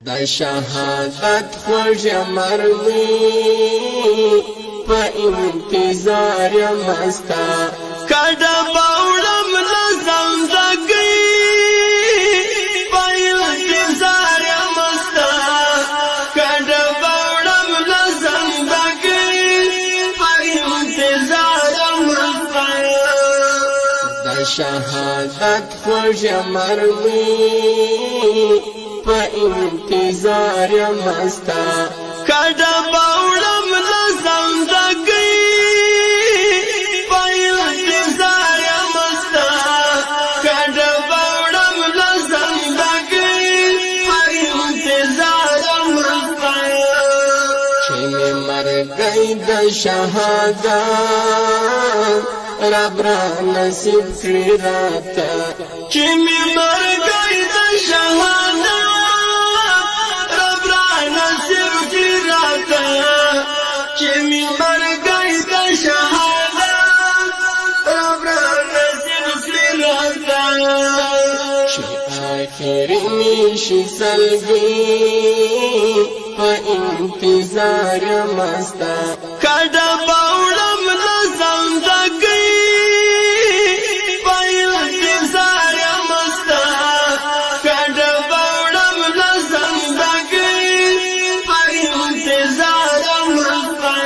دا شهادت خوږ مرغی په انتظار مستا کډه باوړم لزم زګي په انتظار مستا کډه باوړم لزم زګي په انتظار مستا دا شهادت خوږ مرغی په انتظار مستا کډه باوړم لزم زګي په انتظار مستا کډه باوړم لزم زګي په انتظار مستا چې مرګي د شهادت رب را نصیب کړی راته چې مرګي د شهادت آخر میشی سلگی پا انتظار مستا کډه باوړم لزم زګي په انتظار مستا کډه باوړم لزم زګي په انتظار مستا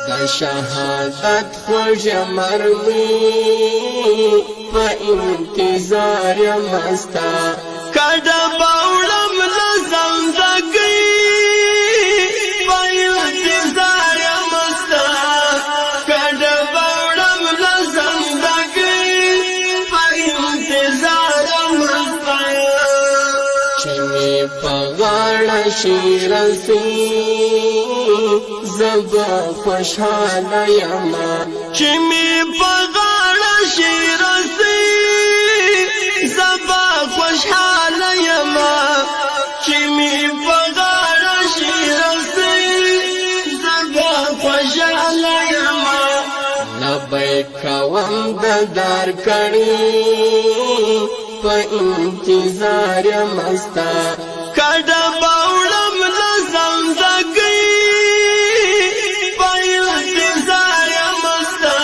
دا شهادت خوږ مرغی په انتظار مستا کډه باوړم لزم زګي په انتظار مستا کډه باوړم لزم زګي په انتظار مستا چې می په غاړه شي رسی زبا خوشحاله یم چې می په غاړه شي رسی زبا خوشحاله یم چې می په غاړه شي رسی زبا خوشحاله یم لبیک کوم د دار کړي په انتظار مستا کډه باوړم لزم زګي په انتظار مستا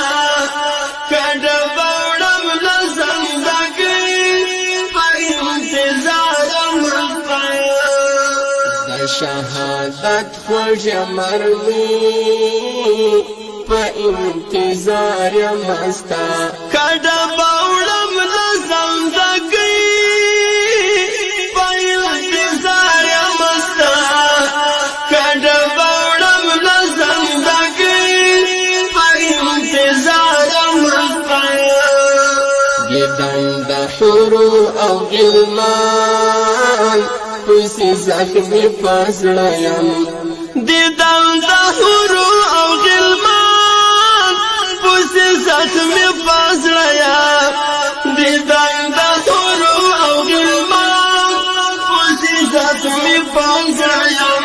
کډه باوړم لزم زګي په انتظار مستا دا شهادت خوږ مرغی په انتظار مستا کډه باوړم لزم زګي په انتظار مستا کډه باوړم لزم زګي په انتظار مستا ګدام د حورو او غلمان پسې زخمي پزړه یم دیدم د حورو او غلمان پسې زخمي پزړه یم دیدم د حورو او غلمان پسې زخمي پزړه یم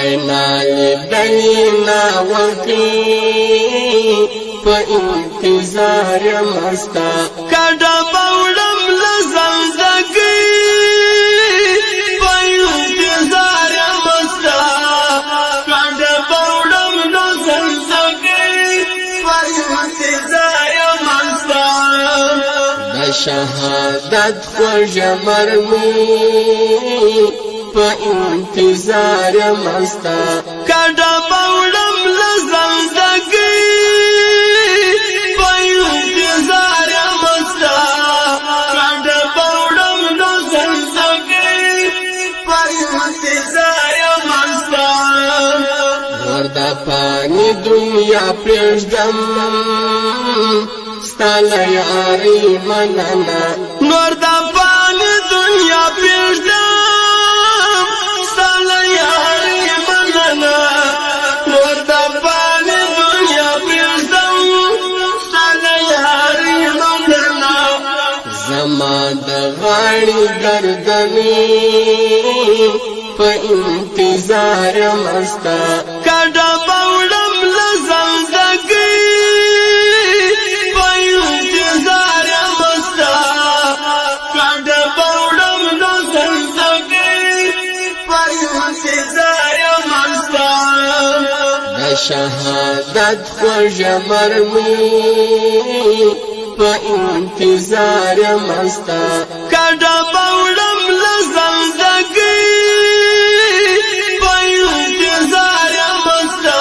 اینا لیدلینا وکړي په انتظار مستا کډه باوړم لزم زګي په انتظار مستا کډه باوړم لزم زګي په انتظار مستا دا شهادت خوږ مرغی په انتظار مستا کډه باوړم لزم زګي په انتظار مستا کډه باوړم لزم زګي په انتظار مستا وردا پانی دنیا پرېږدم ستا له یارۍ مننه نور د پانی دنیا پرېږدم ستا له یارۍ مننه نور د پانی دنیا پرېږدم ستا له یارۍ مننه زما د غاړې ګردنې په انتظار مستا کډه باوړم لزم زګي په انتظار مستا کډه باوړم لزم زګي شهادت خوږ مرمي په انتظار مستا کډه بوړم لزندګي په انتظار مستا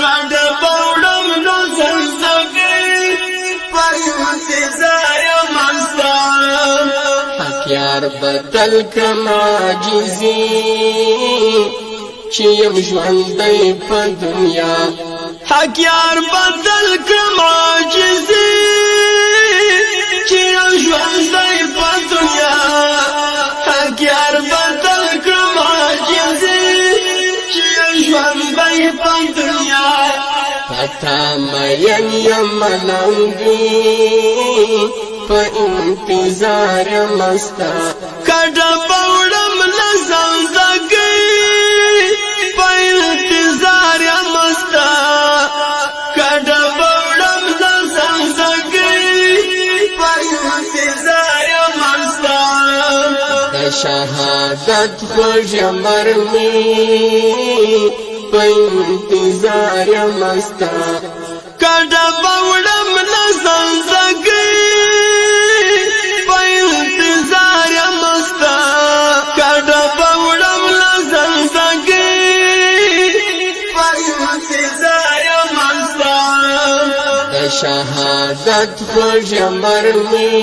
کډه بوړم لزندګي په انتظار مستا حق یار بدل کم عاجزي چې يم ژوندی په دنیا حق یار بدل کم عاجزي چې يم ژوندی په دنیا حق یار بدل کم عاجزي چې يم ژوندی په دنیا پتا مین یم لنګي په انتظار مستا کډه بوړم لزندګي په انتظار مستا کډه بوړم لزندګي په انتظار مستا د شهادت خوږ مرمي په انتظار مستا کډه بوړم لزندګي په انتظار مستا کډه بوړم لزندګي په انتظار مستا د شهادت خوږ مرمي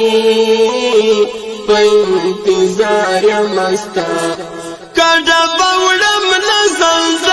په انتظار مستا کډه بوړم لزندګي